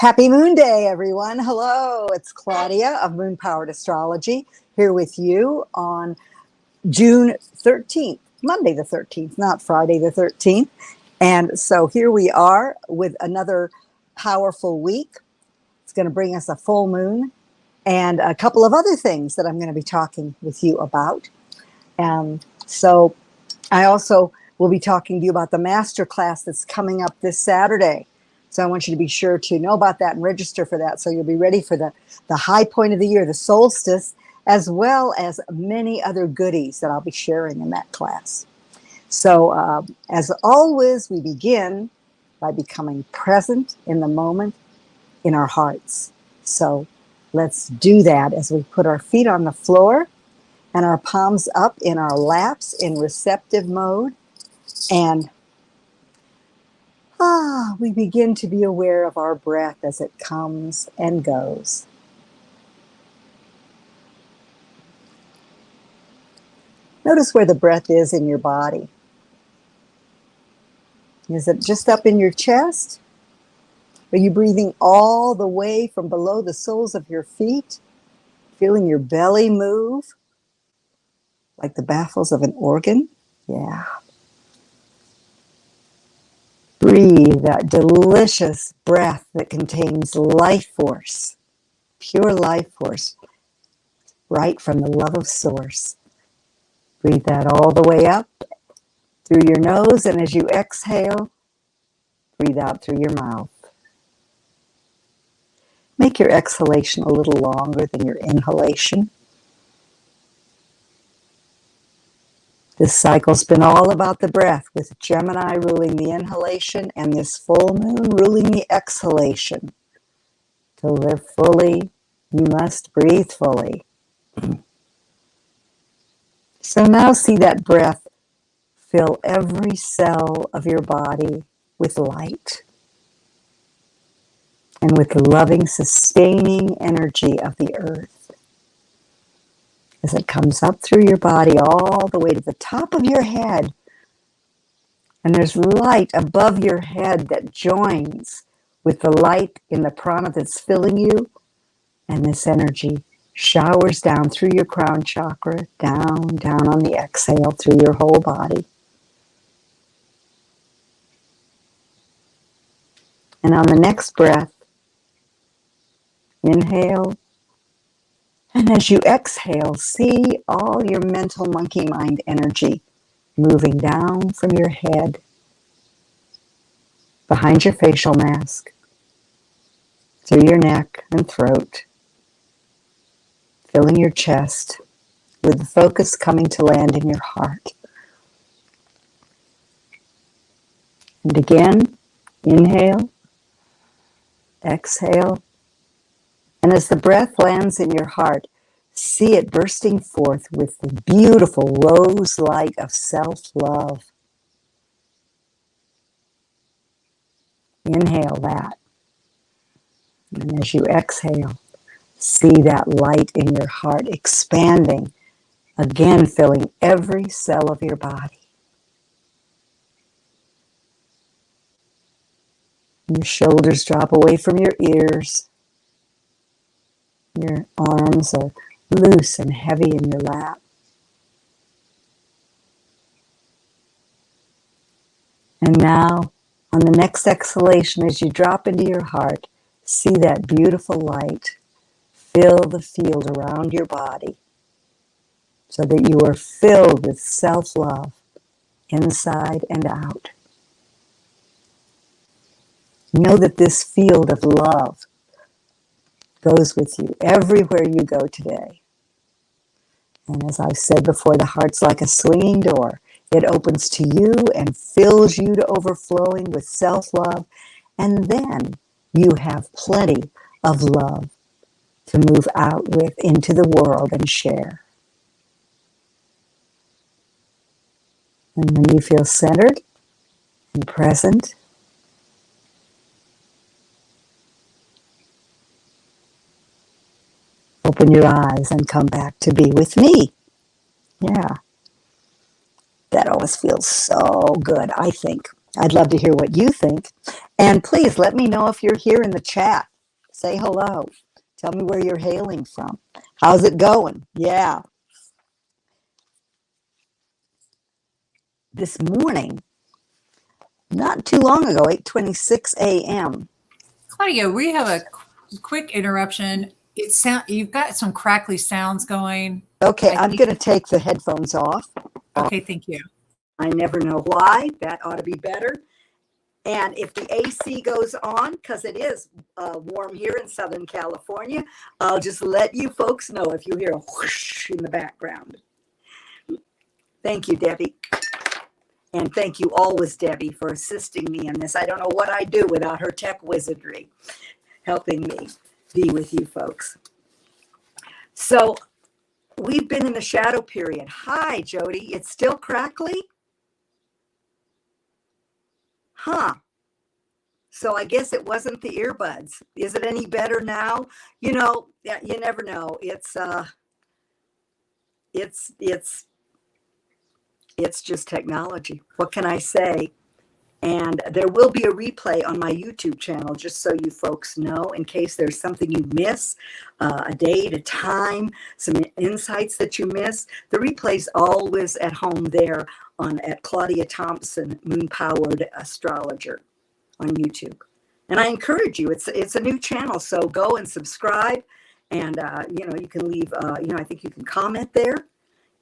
Happy Moon Day, everyone. Hello, it's Claudia of Moon Powered Astrology here with you on June 13th, Monday the 13th, not Friday the 13th. And so here we are with another powerful week. It's going to bring us a full moon and a couple of other things that I'm going to be talking with you about. So I also will be talking to you about the master class that's coming up this Saturday. So I want you to be sure to know about that and register for that so you'll be ready for the high point of the year, the solstice, as well as many other goodies that I'll be sharing in that class. So as always, we begin by becoming present in the moment in our hearts. So let's do that as we put our feet on the floor and our palms up in our laps in receptive mode. And we begin to be aware of our breath as it comes and goes. Notice where the breath is in your body. Is it just up in your chest? Are you breathing all the way from below the soles of your feet? Feeling your belly move like the baffles of an organ? Yeah. Breathe that delicious breath that contains life force, pure life force, right from the love of source. Breathe that all the way up through your nose, and as you exhale, breathe out through your mouth. Make your exhalation a little longer than your inhalation. This cycle's been all about the breath, with Gemini ruling the inhalation and this full moon ruling the exhalation. To live fully, you must breathe fully. So now see that breath fill every cell of your body with light and with the loving, sustaining energy of the earth. As it comes up through your body all the way to the top of your head. And there's light above your head that joins with the light in the prana that's filling you. And this energy showers down through your crown chakra, down on the exhale through your whole body. And on the next breath, inhale. And as you exhale, see all your mental monkey mind energy moving down from your head, behind your facial mask, through your neck and throat, filling your chest, with the focus coming to land in your heart. And again, inhale, exhale. And as the breath lands in your heart, see it bursting forth with the beautiful rose light of self-love. Inhale that. And as you exhale, see that light in your heart expanding, again filling every cell of your body. Your shoulders drop away from your ears. Your arms are loose and heavy in your lap. And now, on the next exhalation, as you drop into your heart, see that beautiful light fill the field around your body so that you are filled with self-love inside and out. Know that this field of love goes with you everywhere you go today. And as I've said before, the heart's like a swinging door. It opens to you and fills you to overflowing with self-love. And then you have plenty of love to move out with into the world and share. And when you feel centered and present, open your eyes and come back to be with me. Yeah. That always feels so good, I think. I'd love to hear what you think. And please let me know if you're here in the chat. Say hello. Tell me where you're hailing from. How's it going? Yeah. This morning, not too long ago, 8:26 a.m. Claudia, we have a quick interruption. You've got some crackly sounds going. Okay, I'm going to take the headphones off. Okay, thank you. I never know why. That ought to be better. And if the AC goes on, because it is warm here in Southern California, I'll just let you folks know if you hear a whoosh in the background. Thank you, Debbie. And thank you always, Debbie, for assisting me in this. I don't know what I'd do without her tech wizardry helping me be with you folks. So we've been in the shadow period. Hi, Jody. It's still crackly? Huh. So I guess it wasn't the earbuds. Is it any better now? You know, you never know. It's just technology. What can I say? And there will be a replay on my YouTube channel, just so you folks know, in case there's something you miss, a date, a time, some insights that you miss. The replay's always at home there at Claudia Thompson, Moon-Powered Astrologer on YouTube. And I encourage you, it's a new channel, so go and subscribe. And, you can leave, I think you can comment there.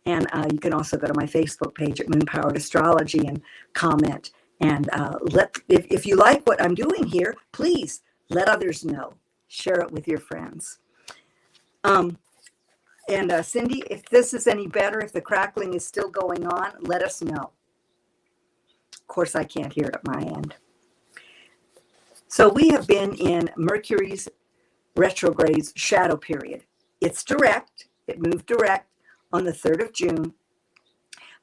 And you can also go to my Facebook page at Moon-Powered Astrology and comment. And if you like what I'm doing here, please let others know. Share it with your friends. And Cindy, if this is any better, if the crackling is still going on, let us know. Of course, I can't hear it at my end. So we have been in Mercury's retrograde's shadow period. It's direct. It moved direct on the 3rd of June.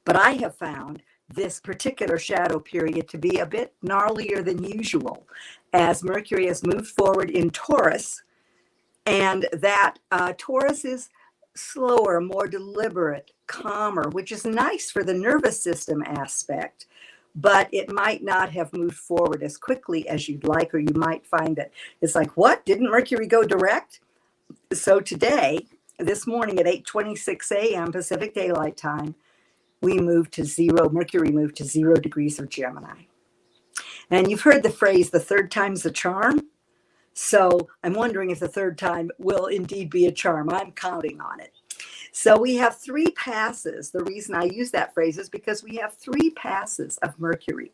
But I have found this particular shadow period to be a bit gnarlier than usual as Mercury has moved forward in Taurus, and that Taurus is slower, more deliberate, calmer, which is nice for the nervous system aspect, but it might not have moved forward as quickly as you'd like, or you might find that it's like, what? Didn't Mercury go direct? So today, this morning at 8:26 a.m. Pacific Daylight Time, Mercury moved to 0 degrees of Gemini. And you've heard the phrase, the third time's a charm. So I'm wondering if the third time will indeed be a charm. I'm counting on it. So we have 3 passes. The reason I use that phrase is because we have 3 passes of Mercury,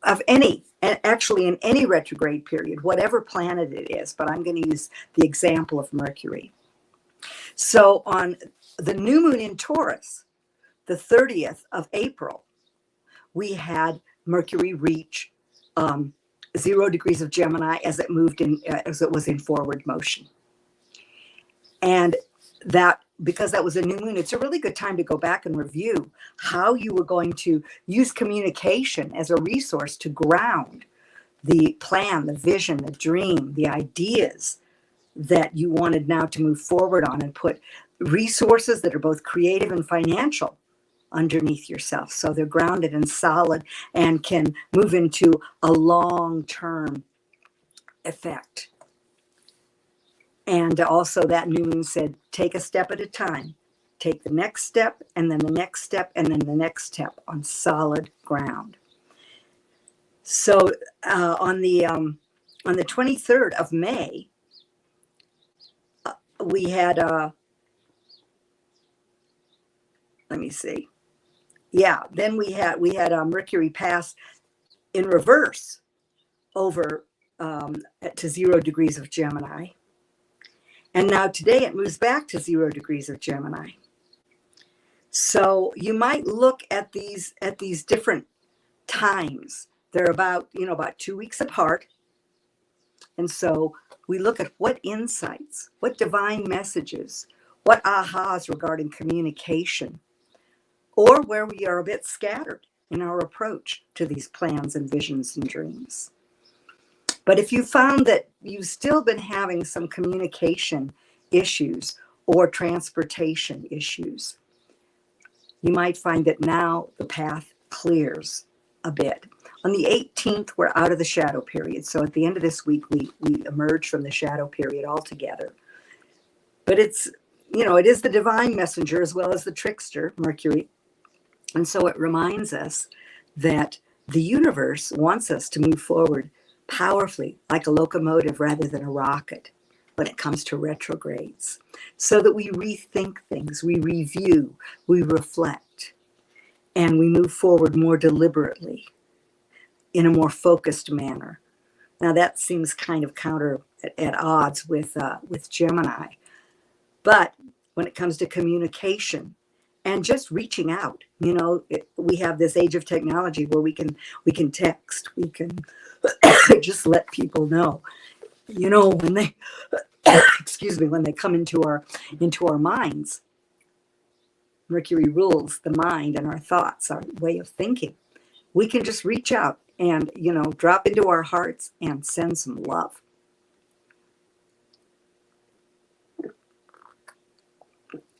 of any, actually in any retrograde period, whatever planet it is, but I'm going to use the example of Mercury. So on the new moon in Taurus, the 30th of April, we had Mercury reach 0 degrees of Gemini as it was in forward motion. And because that was a new moon, it's a really good time to go back and review how you were going to use communication as a resource to ground the plan, the vision, the dream, the ideas that you wanted now to move forward on, and put resources that are both creative and financial underneath yourself, so they're grounded and solid and can move into a long-term effect. And also that new moon said, take a step at a time. Take the next step, and then the next step, and then the next step on solid ground. So on the 23rd of May, we had let me see. Yeah, then we had Mercury pass in reverse over to 0 degrees of Gemini. And now today it moves back to 0 degrees of Gemini. So you might look at these different times. They're about 2 weeks apart. And so we look at what insights, what divine messages, what ahas regarding communication, or where we are a bit scattered in our approach to these plans and visions and dreams. But if you found that you've still been having some communication issues or transportation issues, you might find that now the path clears a bit. On the 18th, we're out of the shadow period. So at the end of this week, we emerge from the shadow period altogether. But it's, it is the divine messenger as well as the trickster, Mercury. And so it reminds us that the universe wants us to move forward powerfully, like a locomotive rather than a rocket, when it comes to retrogrades, so that we rethink things, we review, we reflect, and we move forward more deliberately in a more focused manner. Now that seems kind of at odds with Gemini, but when it comes to communication and just reaching out, we have this age of technology where we can text, we can just let people know, when they excuse me, when they come into our minds. Mercury rules the mind and our thoughts, our way of thinking. We can just reach out and, drop into our hearts and send some love.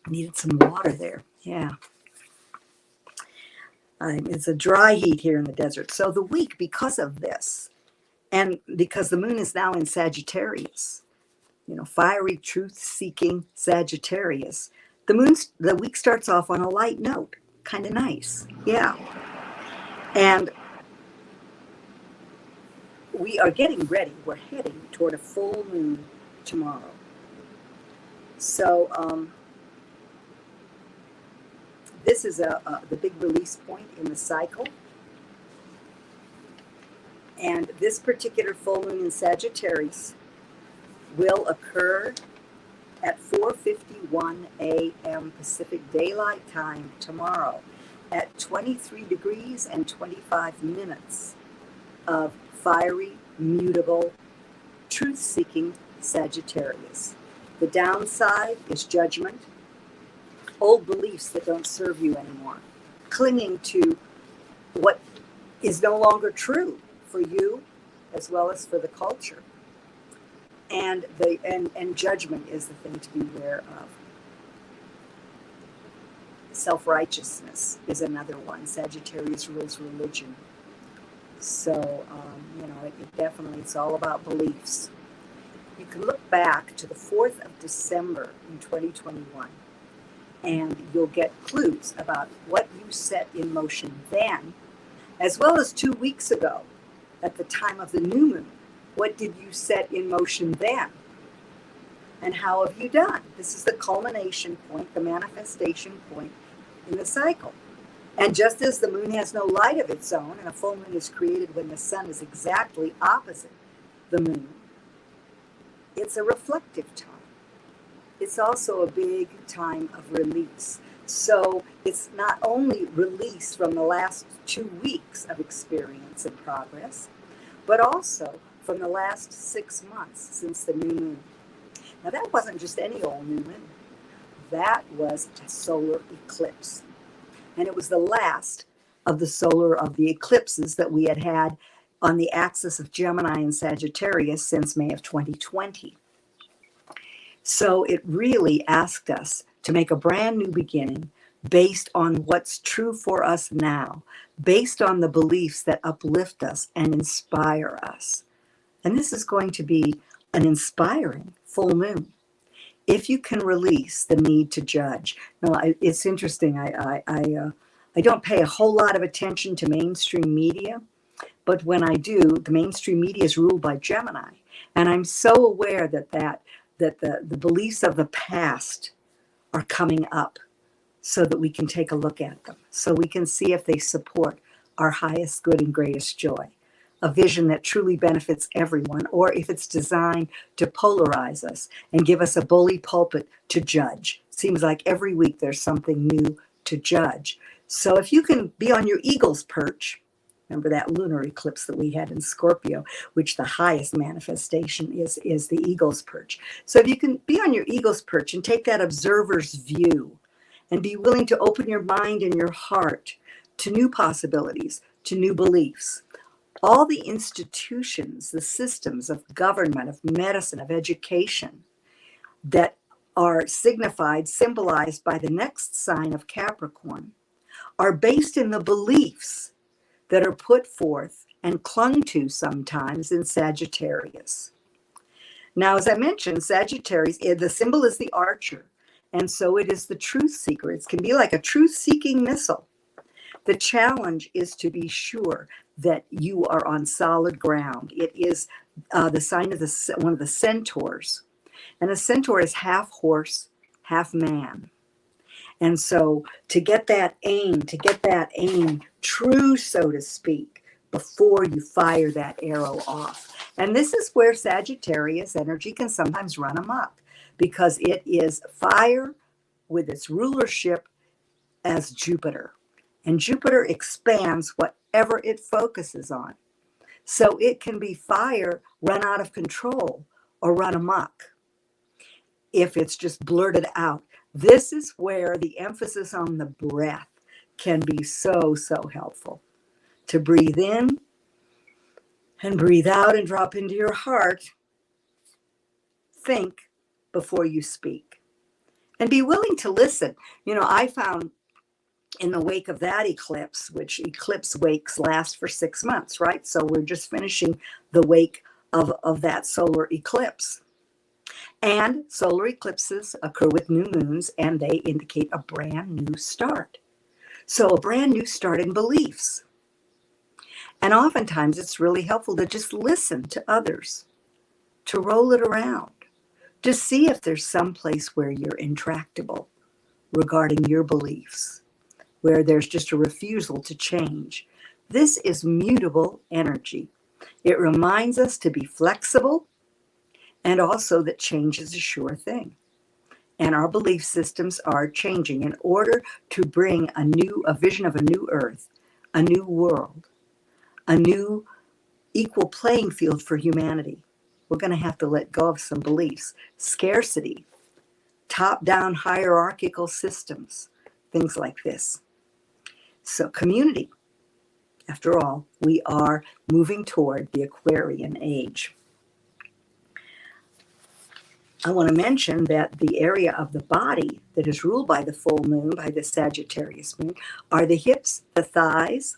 Needed some water there. Yeah. It's a dry heat here in the desert. So the week, because of this, and because the moon is now in Sagittarius, fiery, truth-seeking Sagittarius, the week starts off on a light note. Kind of nice. Yeah. And we are getting ready. We're heading toward a full moon tomorrow. So this is the big release point in the cycle. And this particular full moon in Sagittarius will occur at 4:51 a.m. Pacific Daylight Time tomorrow at 23 degrees and 25 minutes of fiery, mutable, truth-seeking Sagittarius. The downside is judgment, old beliefs that don't serve you anymore, clinging to what is no longer true for you as well as for the culture. And judgment is the thing to beware of. Self-righteousness is another one. Sagittarius rules religion. So, it definitely, it's all about beliefs. You can look back to the 4th of December in 2021, and you'll get clues about what you set in motion then, as well as 2 weeks ago at the time of the new moon. What did you set in motion then? And how have you done? This is the culmination point, the manifestation point in the cycle. And just as the moon has no light of its own, and a full moon is created when the sun is exactly opposite the moon, it's a reflective time. It's also a big time of release. So it's not only release from the last 2 weeks of experience and progress, but also from the last 6 months since the new moon. Now that wasn't just any old new moon. That was a solar eclipse. And it was the last of the eclipses that we had on the axis of Gemini and Sagittarius since May of 2020. So it really asked us to make a brand new beginning based on what's true for us now, based on the beliefs that uplift us and inspire us. And this is going to be an inspiring full moon. If you can release the need to judge. Now, it's interesting. I don't pay a whole lot of attention to mainstream media, but when I do, the mainstream media is ruled by Gemini. And I'm so aware that the beliefs of the past are coming up so that we can take a look at them, so we can see if they support our highest good and greatest joy, a vision that truly benefits everyone, or if it's designed to polarize us and give us a bully pulpit to judge. Seems like every week there's something new to judge. So if you can be on your eagle's perch, remember that lunar eclipse that we had in Scorpio, which the highest manifestation is the eagle's perch. So if you can be on your eagle's perch and take that observer's view and be willing to open your mind and your heart to new possibilities, to new beliefs, all the institutions, the systems of government, of medicine, of education that are symbolized by the next sign of Capricorn, are based in the beliefs that are put forth and clung to sometimes in Sagittarius. Now, as I mentioned, Sagittarius, the symbol is the archer, and so it is the truth seeker. It can be like a truth-seeking missile. The challenge is to be sure that you are on solid ground. It is the sign of one of the centaurs, and a centaur is half horse, half man. And so to get that aim true, so to speak, before you fire that arrow off. And this is where Sagittarius energy can sometimes run amok, because it is fire with its rulership as Jupiter. And Jupiter expands whatever it focuses on. So it can be fire run out of control or run amok if it's just blurted out. This is where the emphasis on the breath can be so, so helpful. To breathe in and breathe out and drop into your heart. Think before you speak. And be willing to listen. You know, I found in the wake of that eclipse, which eclipse wakes last for 6 months, right? So we're just finishing the wake of that solar eclipse. And solar eclipses occur with new moons, and they indicate a brand new start. So a brand new start in beliefs. And oftentimes it's really helpful to just listen to others, to roll it around, to see if there's some place where you're intractable regarding your beliefs, where there's just a refusal to change. This is mutable energy. It reminds us to be flexible, and also that change is a sure thing. And our belief systems are changing in order to bring a vision of a new earth, a new world, a new equal playing field for humanity. We're going to have to let go of some beliefs, scarcity, top-down hierarchical systems, things like this. So community, after all, we are moving toward the Aquarian age. I want to mention that the area of the body that is ruled by the full moon, by the Sagittarius moon, are the hips, the thighs,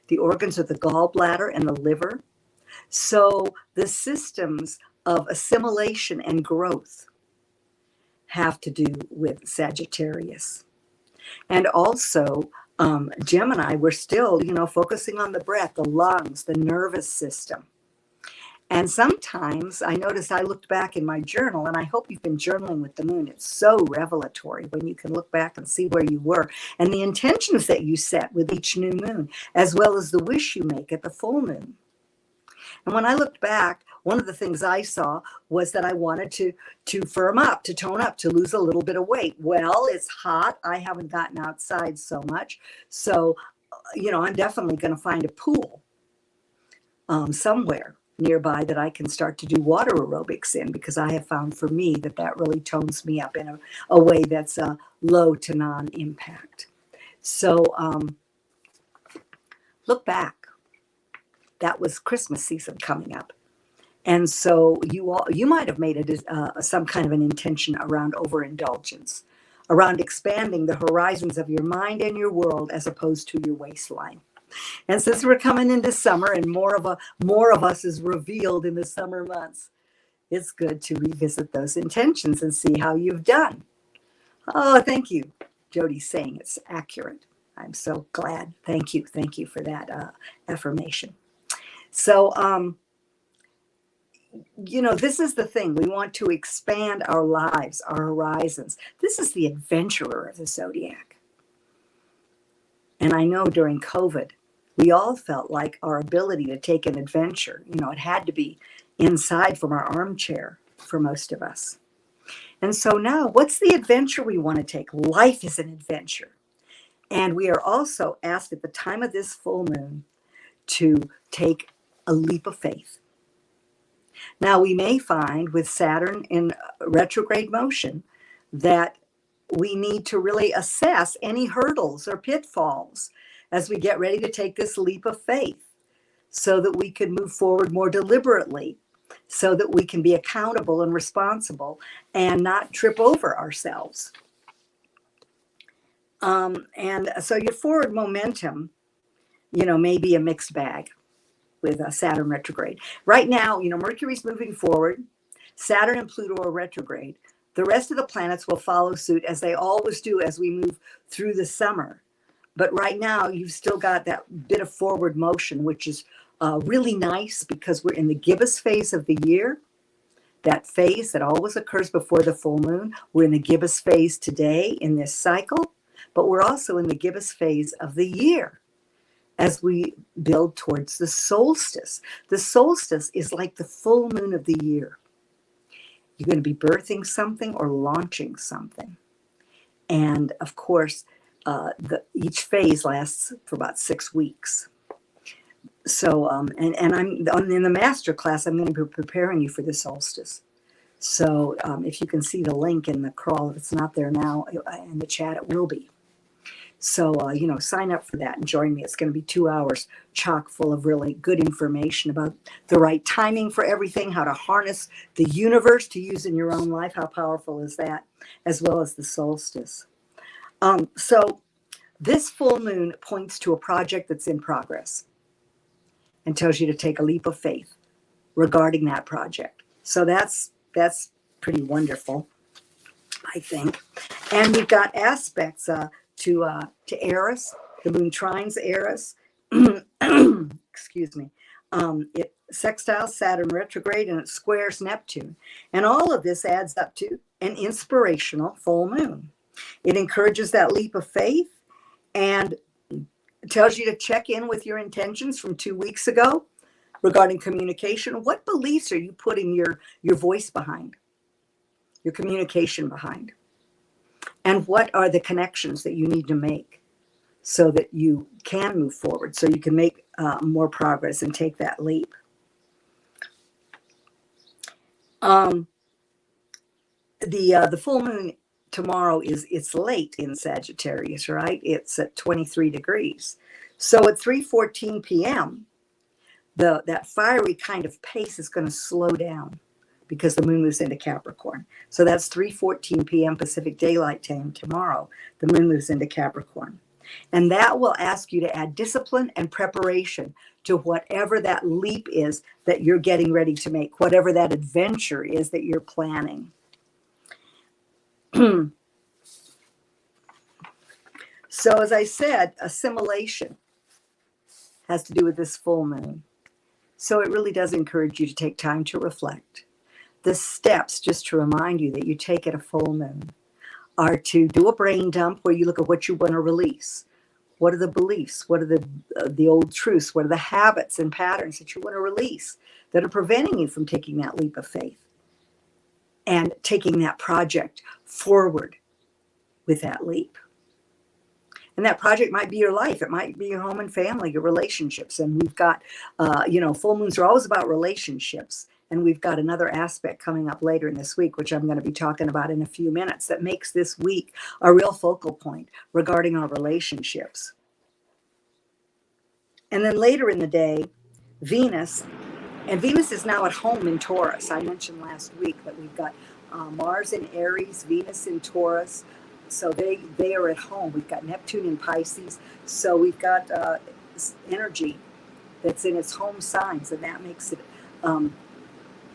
the organs of the gallbladder and the liver. So the systems of assimilation and growth have to do with Sagittarius. And also Gemini, we're still, focusing on the breath, the lungs, the nervous system. And sometimes I noticed, I looked back in my journal, and I hope you've been journaling with the moon. It's so revelatory when you can look back and see where you were and the intentions that you set with each new moon, as well as the wish you make at the full moon. And when I looked back, one of the things I saw was that I wanted to firm up, to tone up, to lose a little bit of weight. Well, it's hot. I haven't gotten outside so much. So, I'm definitely going to find a pool somewhere nearby that I can start to do water aerobics in, because I have found for me that really tones me up in a way that's low to non-impact. So look back. That was Christmas season coming up. And so you might have made some kind of an intention around overindulgence, around expanding the horizons of your mind and your world as opposed to your waistline. And since we're coming into summer and more of us is revealed in the summer months, it's good to revisit those intentions and see how you've done. Oh, thank you. Jody's saying it's accurate. I'm so glad. Thank you. Thank you for that affirmation. So, this is the thing. We want to expand our lives, our horizons. This is the adventurer of the zodiac. And I know during COVID, we all felt like our ability to take an adventure, it had to be inside from our armchair for most of us. And so now, what's the adventure we want to take? Life is an adventure. And we are also asked at the time of this full moon to take a leap of faith. Now, we may find with Saturn in retrograde motion that we need to really assess any hurdles or pitfalls as we get ready to take this leap of faith, so that we can move forward more deliberately, so that we can be accountable and responsible and not trip over ourselves. And so your forward momentum, may be a mixed bag. with Saturn retrograde. Right now, Mercury's moving forward. Saturn and Pluto are retrograde. The rest of the planets will follow suit as they always do as we move through the summer. But right now, you've still got that bit of forward motion, which is really nice because we're in the gibbous phase of the year. That phase that always occurs before the full moon. We're in the gibbous phase today in this cycle, but we're also in the gibbous phase of the year as we build towards the solstice. The solstice is like the full moon of the year. You're going to be birthing something or launching something. And of course, each phase lasts for about 6 weeks. So, and I'm in the master class, I'm going to be preparing you for the solstice. So if you can see the link in the crawl, if it's not there now in the chat, it will be. So, sign up for that and join me. It's going to be 2 hours chock full of really good information about the right timing for everything, how to harness the universe to use in your own life. How powerful is that? As well as the solstice. So this full moon points to a project that's in progress and tells you to take a leap of faith regarding that project. So that's pretty wonderful, I think. And we've got aspects to Eris. The moon trines Eris. Excuse me. It sextiles Saturn retrograde and it squares Neptune. And all of this adds up to an inspirational full moon. It encourages that leap of faith and tells you to check in with your intentions from 2 weeks ago regarding communication. What beliefs are you putting your voice behind, your communication behind? And what are the connections that you need to make so that you can move forward, so you can make more progress and take that leap? The full moon tomorrow it's late in Sagittarius, right? It's at 23 degrees. So at 3:14 p.m., that fiery kind of pace is going to slow down because the moon moves into Capricorn. So that's 3:14 p.m. Pacific Daylight Time tomorrow. The moon moves into Capricorn. And that will ask you to add discipline and preparation to whatever that leap is that you're getting ready to make, whatever that adventure is that you're planning. So as I said, assimilation has to do with this full moon. So it really does encourage you to take time to reflect. The steps, just to remind you that you take at a full moon, are to do a brain dump where you look at what you want to release. What are the beliefs? What are the old truths? What are the habits and patterns that you want to release that are preventing you from taking that leap of faith and taking that project forward with that leap? And that project might be your life. It might be your home and family, your relationships. And we've got, full moons are always about relationships. And we've got another aspect coming up later in this week, which I'm going to be talking about in a few minutes, that makes this week a real focal point regarding our relationships. And then later in the day, Venus is now at home in Taurus. I mentioned last week that we've got Mars in Aries, Venus in Taurus. So they are at home. We've got Neptune in Pisces. So we've got energy that's in its home signs, and that makes it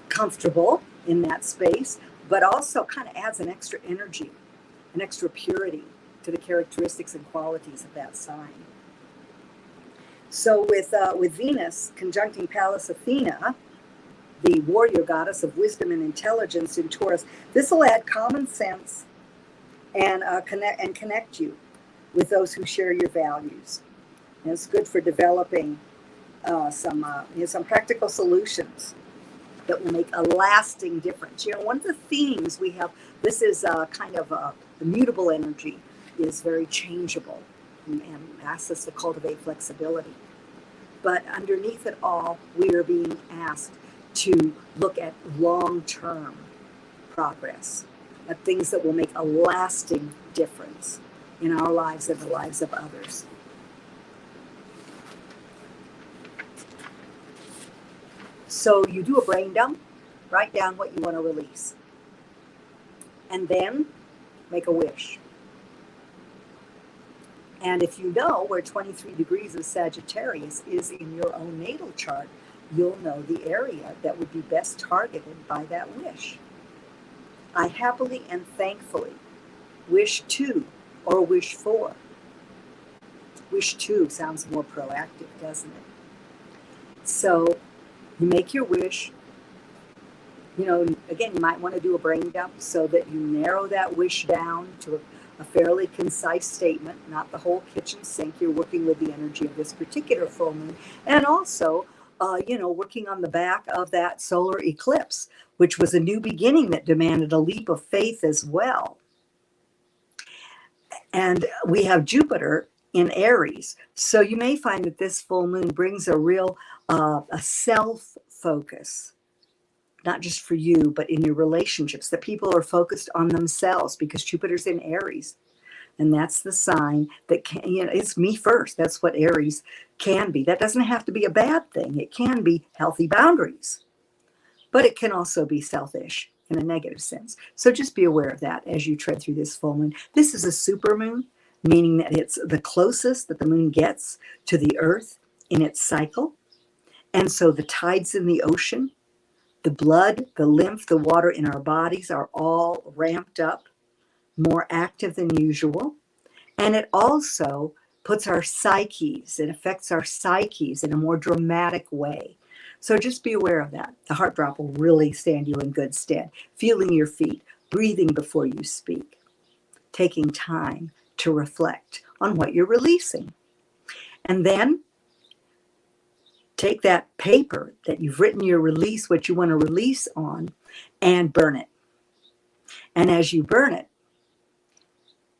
comfortable in that space, but also kind of adds an extra energy, an extra purity to the characteristics and qualities of that sign. So with Venus conjuncting Pallas Athena, the warrior goddess of wisdom and intelligence in Taurus, this will add common sense and connect you with those who share your values. And it's good for developing some practical solutions that will make a lasting difference. One of the themes we have, this is kind of the mutable energy is very changeable and asks us to cultivate flexibility. But underneath it all, we are being asked to look at long-term progress, at things that will make a lasting difference in our lives and the lives of others. So you do a brain dump, write down what you want to release, and then make a wish. And if you know where 23 degrees of Sagittarius is in your own natal chart, you'll know the area that would be best targeted by that wish. I happily and thankfully wish to or wish for. Wish to sounds more proactive, doesn't it? So you make your wish. Again, you might want to do a brain dump so that you narrow that wish down to a fairly concise statement, not the whole kitchen sink. You're working with the energy of this particular full moon. And also, working on the back of that solar eclipse, which was a new beginning that demanded a leap of faith as well. And we have Jupiter in Aries. So you may find that this full moon brings a real a self-focus, not just for you, but in your relationships, that people are focused on themselves because Jupiter's in Aries. And that's the sign that it's me first. That's what Aries can be. That doesn't have to be a bad thing. It can be healthy boundaries, but it can also be selfish in a negative sense. So just be aware of that as you tread through this full moon. This is a super moon, meaning that it's the closest that the moon gets to the earth in its cycle. And so the tides in the ocean, the blood, the lymph, the water in our bodies are all ramped up, more active than usual. And it also puts our psyches, it affects our psyches in a more dramatic way. So just be aware of that. The heart drop will really stand you in good stead. Feeling your feet, breathing before you speak, taking time to reflect on what you're releasing. And then take that paper that you've written your release, what you want to release on, and burn it. And as you burn it,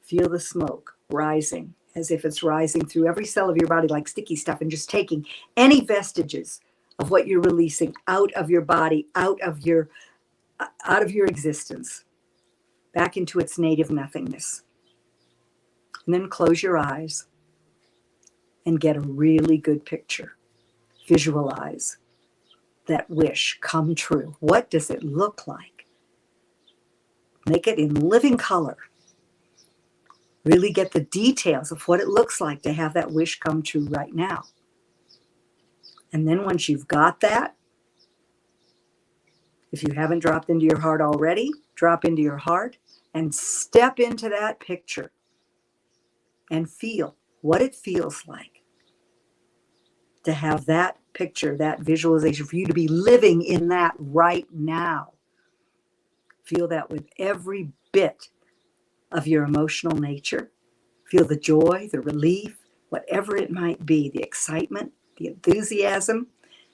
feel the smoke rising as if it's rising through every cell of your body like sticky stuff, and just taking any vestiges of what you're releasing out of your body, out of your existence, back into its native nothingness. And then close your eyes and get a really good picture. Visualize that wish come true. What does it look like? Make it in living color. Really get the details of what it looks like to have that wish come true right now. And then once you've got that, if you haven't dropped into your heart already, drop into your heart and step into that picture and feel what it feels like to have that picture, that visualization, for you to be living in that right now. Feel that with every bit of your emotional nature. Feel the joy, the relief, whatever it might be, the excitement, the enthusiasm.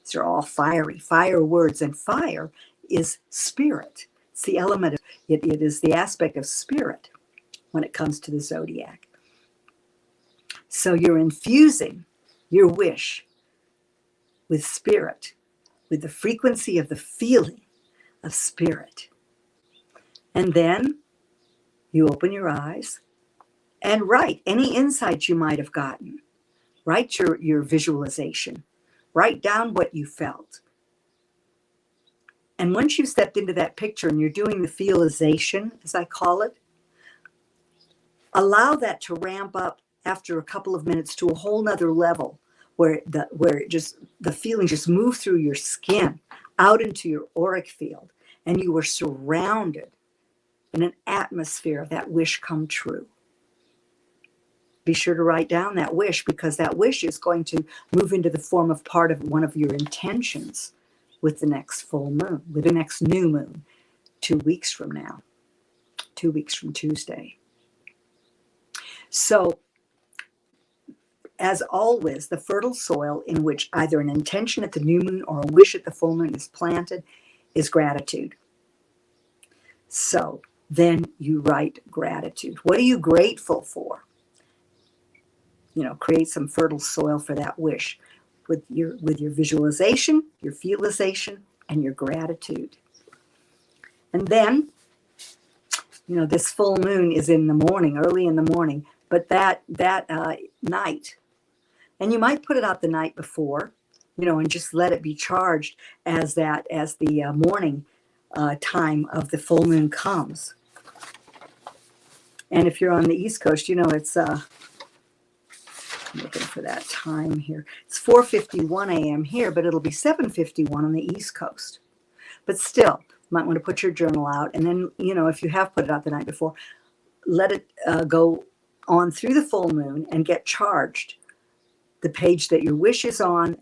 These are all fiery, fire words, and fire is spirit. It's the element of it. It is the aspect of spirit when it comes to the zodiac. So you're infusing your wish with spirit, with the frequency of the feeling of spirit. And then you open your eyes and write any insights you might have gotten. Write your visualization. Write down what you felt. And once you've stepped into that picture and you're doing the feelization, as I call it, allow that to ramp up after a couple of minutes to a whole nother level where the feeling just move through your skin out into your auric field, and you were surrounded in an atmosphere of that wish come true. Be sure to write down that wish, because that wish is going to move into the form of part of one of your intentions with the next full moon, with the next new moon, 2 weeks from now, 2 weeks from Tuesday. So, as always, the fertile soil in which either an intention at the new moon or a wish at the full moon is planted is gratitude. So then you write gratitude. What are you grateful for? Create some fertile soil for that wish with your visualization, your feelization, and your gratitude. And then, this full moon is in the morning, early in the morning, but that night, and you might put it out the night before, and just let it be charged as the morning time of the full moon comes. And if you're on the East Coast, it's that time here. It's 4:51 a.m. here, but it'll be 7:51 on the East Coast. But still, you might want to put your journal out. And then, if you have put it out the night before, let it go on through the full moon and get charged. The page that your wish is on,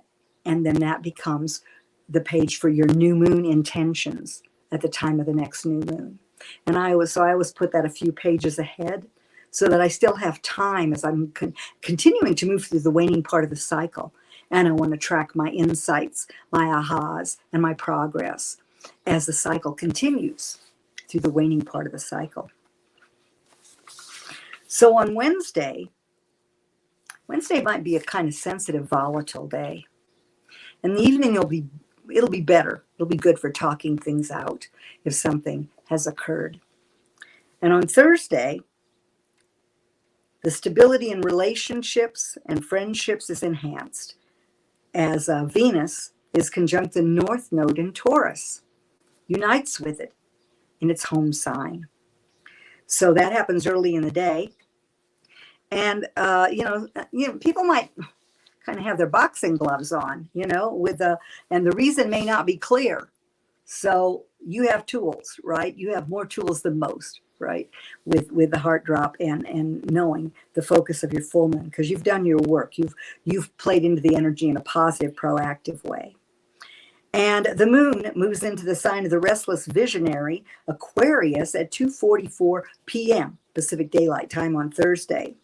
and then that becomes the page for your new moon intentions at the time of the next new moon. And I always put that a few pages ahead so that I still have time as I'm continuing to move through the waning part of the cycle. And I want to track my insights, my ahas, and my progress as the cycle continues through the waning part of the cycle. So on Wednesday might be a kind of sensitive, volatile day. In the evening, it'll be better. It'll be good for talking things out if something has occurred. And on Thursday, the stability in relationships and friendships is enhanced as Venus is conjunct the North Node in Taurus, unites with it in its home sign. So that happens early in the day. And, people might kind of have their boxing gloves on, and the reason may not be clear. So you have tools, right? You have more tools than most, right? With the heart drop and knowing the focus of your full moon, because you've done your work. You've played into the energy in a positive, proactive way. And the moon moves into the sign of the restless visionary, Aquarius, at 2:44 p.m. Pacific Daylight Time on Thursday.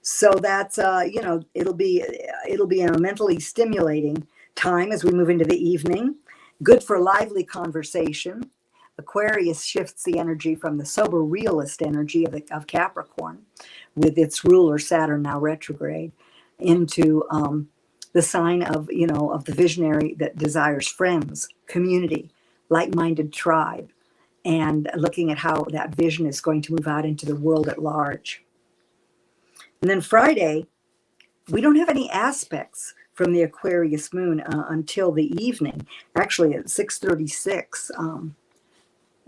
So that's, it'll be a mentally stimulating time as we move into the evening. Good for lively conversation. Aquarius shifts the energy from the sober realist energy of Capricorn, with its ruler Saturn now retrograde, into the sign of the visionary that desires friends, community, like-minded tribe, and looking at how that vision is going to move out into the world at large. And then Friday, we don't have any aspects from the Aquarius moon until the evening, actually at 6:36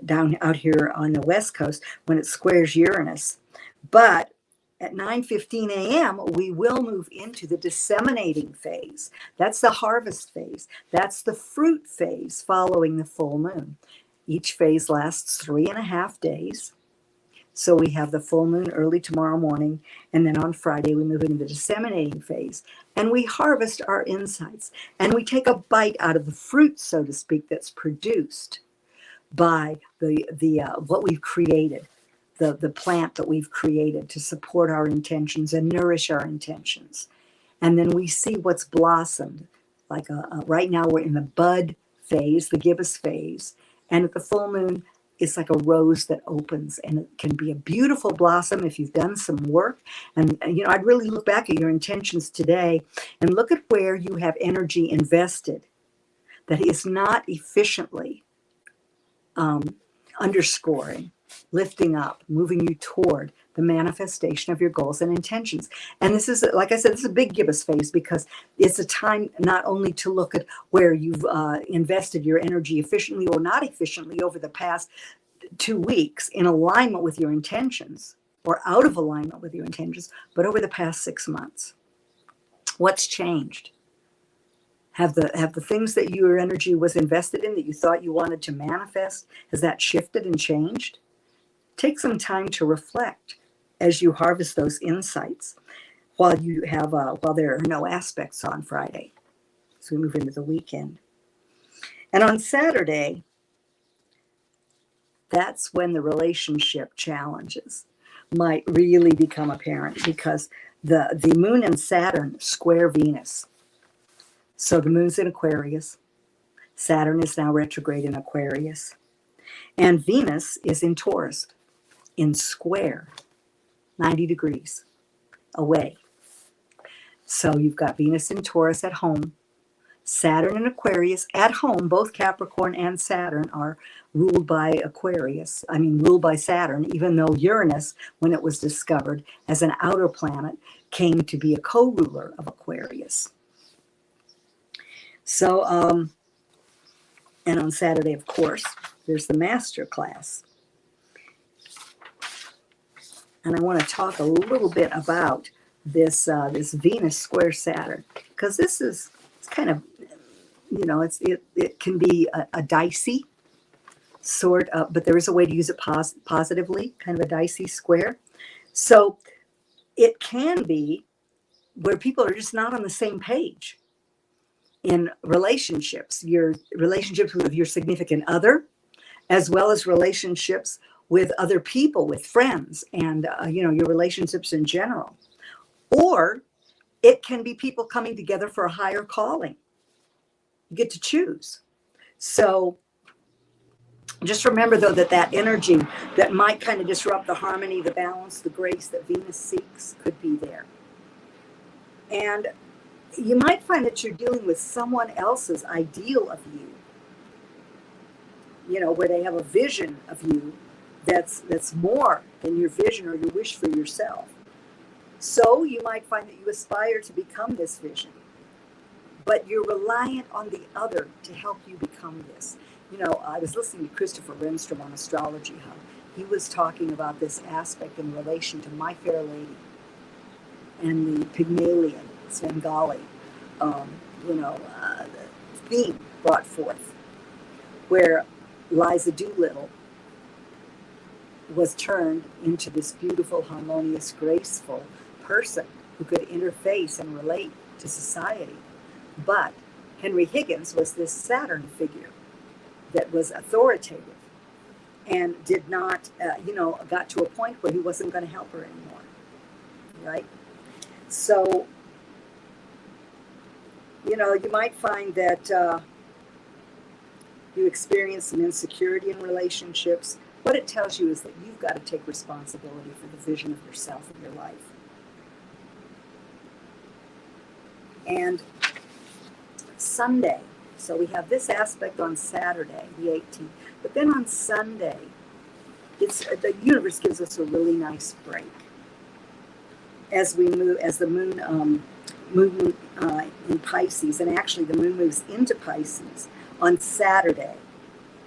down out here on the West Coast when it squares Uranus. But at 9:15 a.m., we will move into the disseminating phase. That's the harvest phase. That's the fruit phase following the full moon. Each phase lasts 3.5 days. So we have the full moon early tomorrow morning, and then on Friday we move into the disseminating phase, and we harvest our insights, and we take a bite out of the fruit, so to speak, that's produced by the what we've created, the plant that we've created to support our intentions and nourish our intentions. And then we see what's blossomed. Like right now we're in the bud phase, the gibbous phase, and at the full moon, it's like a rose that opens, and it can be a beautiful blossom if you've done some work. And, I'd really look back at your intentions today and look at where you have energy invested that is not efficiently underscoring, lifting up, moving you toward the manifestation of your goals and intentions. And this is, like I said, this is a big gibbous phase because it's a time not only to look at where you've invested your energy efficiently or not efficiently over the past 2 weeks in alignment with your intentions or out of alignment with your intentions, but over the past 6 months. What's changed? Have the things that your energy was invested in that you thought you wanted to manifest, has that shifted and changed? Take some time to reflect as you harvest those insights while there are no aspects on Friday. So we move into the weekend. And on Saturday, that's when the relationship challenges might really become apparent because the moon and Saturn square Venus. So the moon's in Aquarius. Saturn is now retrograde in Aquarius. And Venus is in Taurus, in square, 90 degrees away. So you've got Venus in Taurus at home, Saturn in Aquarius at home. Both Capricorn and Saturn are ruled by Saturn, even though Uranus, when it was discovered as an outer planet, came to be a co-ruler of Aquarius. So, and on Saturday, of course, there's the master class. And I want to talk a little bit about this Venus square Saturn, because it's kind of, it can be a dicey sort of, but there is a way to use it positively, kind of a dicey square. So it can be where people are just not on the same page in relationships, your relationships with your significant other, as well as relationships with other people, with friends, and your relationships in general. Or it can be people coming together for a higher calling. You get to choose. So just remember, though, that energy that might kind of disrupt the harmony, the balance, the grace that Venus seeks could be there. And you might find that you're dealing with someone else's ideal of you, where they have a vision of you that's more than your vision or your wish for yourself. So you might find that you aspire to become this vision, but you're reliant on the other to help you become this. I was listening to Christopher Renstrom on Astrology Hub. He was talking about this aspect in relation to My Fair Lady and the Pygmalion, Svengali, the theme brought forth, where Liza Doolittle was turned into this beautiful, harmonious, graceful person who could interface and relate to society. But Henry Higgins was this Saturn figure that was authoritative and did not, got to a point where he wasn't going to help her anymore, right? So, you might find that you experience some insecurity in relationships. What it tells you is that you've got to take responsibility for the vision of yourself and your life. And Sunday, so we have this aspect on Saturday, the 18th, but then on Sunday, the universe gives us a really nice break as we move, as the moon in Pisces, and actually the moon moves into Pisces on Saturday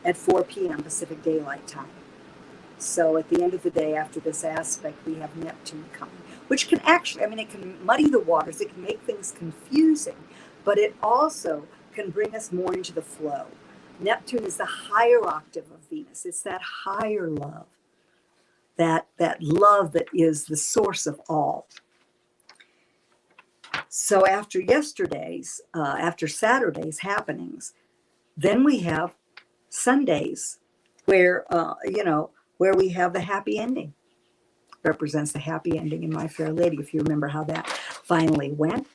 at 4 p.m. Pacific Daylight Time. So at the end of the day, after this aspect, we have Neptune coming, which can actually, it can muddy the waters, it can make things confusing, but it also can bring us more into the flow. Neptune is the higher octave of Venus. It's that higher love, that love that is the source of all. So after Saturday's happenings, then we have Sundays where we have the happy ending. Represents the happy ending in My Fair Lady, if you remember how that finally went.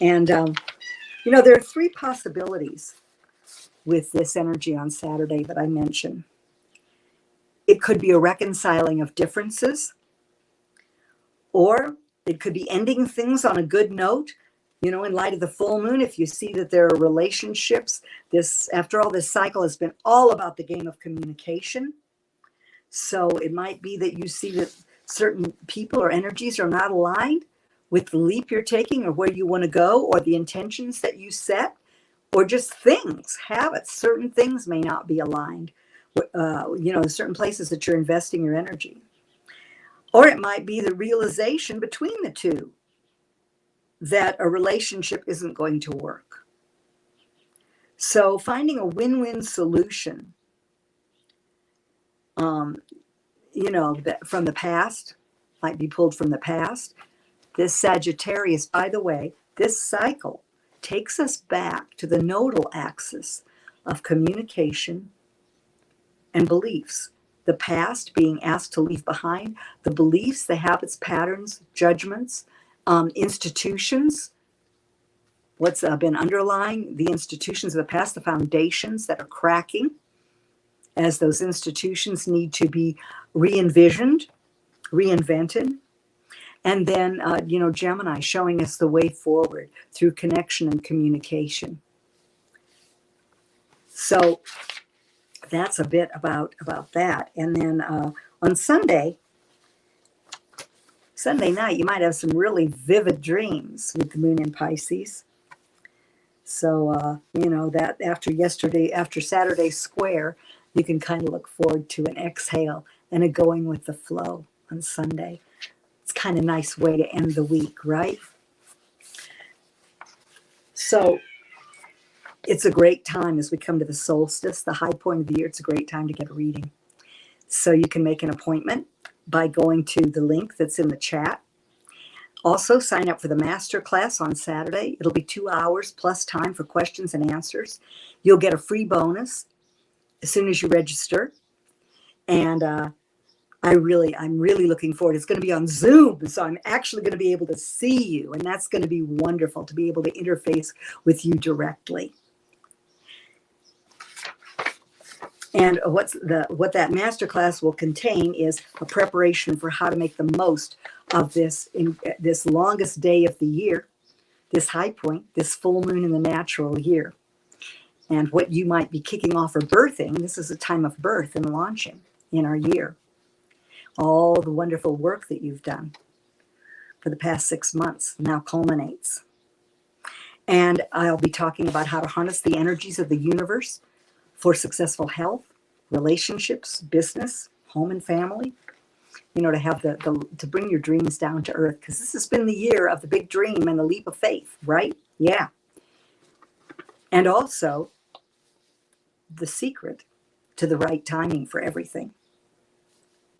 And, there are three possibilities with this energy on Saturday that I mentioned. It could be a reconciling of differences, or it could be ending things on a good note. In light of the full moon, if you see that there are relationships, after all, this cycle has been all about the game of communication. So it might be that you see that certain people or energies are not aligned with the leap you're taking or where you want to go or the intentions that you set, or just things, habits. Certain things may not be aligned, certain places that you're investing your energy. Or it might be the realization between the two that a relationship isn't going to work. So finding a win-win solution, that from the past, might be pulled from the past. This Sagittarius, by the way, this cycle takes us back to the nodal axis of communication and beliefs. The past being asked to leave behind, the beliefs, the habits, patterns, judgments, institutions, what's been underlying the institutions of the past, the foundations that are cracking as those institutions need to be re-envisioned, reinvented. And then, Gemini showing us the way forward through connection and communication. So that's a bit about that. And then on Sunday night, you might have some really vivid dreams with the moon in Pisces. So, that after Saturday's square, you can kind of look forward to an exhale and a going with the flow on Sunday. It's kind of a nice way to end the week, right? So it's a great time as we come to the solstice, the high point of the year. It's a great time to get a reading. So you can make an appointment by going to the link that's in the chat. Also, sign up for the master class on Saturday. It'll be 2 hours plus time for questions and answers. You'll get a free bonus as soon as you register. And I'm really looking forward. It's going to be on Zoom, so I'm actually going to be able to see you, and that's going to be wonderful to be able to interface with you directly. And what that masterclass will contain is a preparation for how to make the most of this longest day of the year, this high point, this full moon in the natural year, and what you might be kicking off or birthing. This is a time of birth and launching in our year. All the wonderful work that you've done for the past 6 months now culminates. And I'll be talking about how to harness the energies of the universe for successful health, relationships, business, home and family, to have to bring your dreams down to earth, because this has been the year of the big dream and the leap of faith, right? Yeah. And also the secret to the right timing for everything,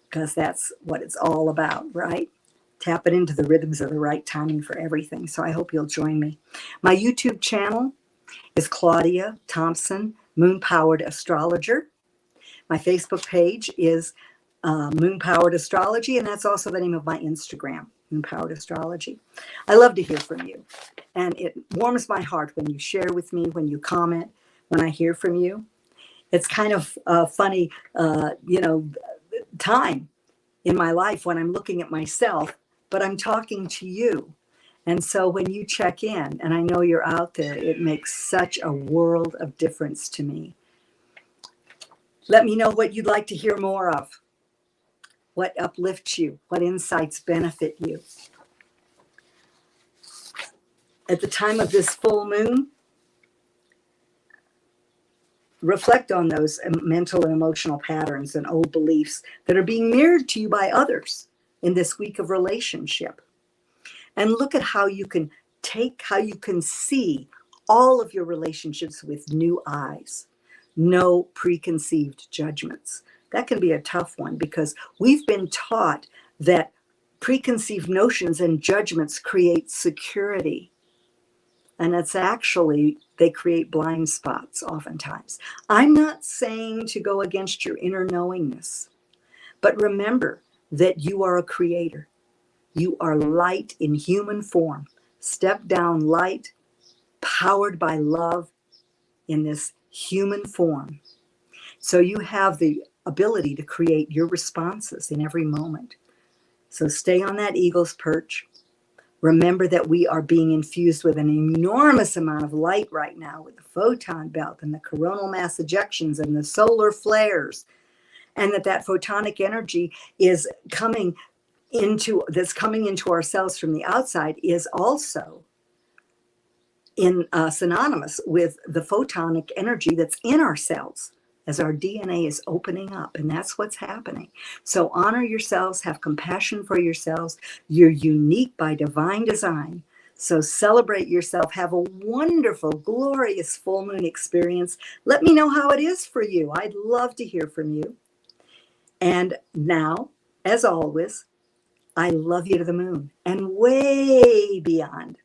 because that's what it's all about, right? Tapping into the rhythms of the right timing for everything. So I hope you'll join me. My YouTube channel is Claudia Thompson, Moon-Powered Astrologer. My Facebook page is Moon-Powered Astrology, and that's also the name of my Instagram, Moon-Powered Astrology. I love to hear from you, and it warms my heart when you share with me, when you comment, when I hear from you. It's kind of a funny, time in my life when I'm looking at myself, but I'm talking to you. And so when you check in, and I know you're out there, it makes such a world of difference to me. Let me know what you'd like to hear more of, what uplifts you, what insights benefit you. At the time of this full moon, reflect on those mental and emotional patterns and old beliefs that are being mirrored to you by others in this week of relationship. And look at how you can see all of your relationships with new eyes, no preconceived judgments. That can be a tough one, because we've been taught that preconceived notions and judgments create security. And it's actually, they create blind spots oftentimes. I'm not saying to go against your inner knowingness, but remember that you are a creator. You are light in human form. Step down light, powered by love in this human form. So you have the ability to create your responses in every moment. So stay on that eagle's perch. Remember that we are being infused with an enormous amount of light right now, with the photon belt and the coronal mass ejections and the solar flares, and that photonic energy is coming into our cells from the outside is also synonymous with the photonic energy that's in our cells as our DNA is opening up, and that's what's happening. So honor yourselves, have compassion for yourselves. You're unique by divine design. So celebrate yourself. Have a wonderful, glorious full moon experience. Let me know how it is for you. I'd love to hear from you. And now, as always, I love you to the moon and way beyond.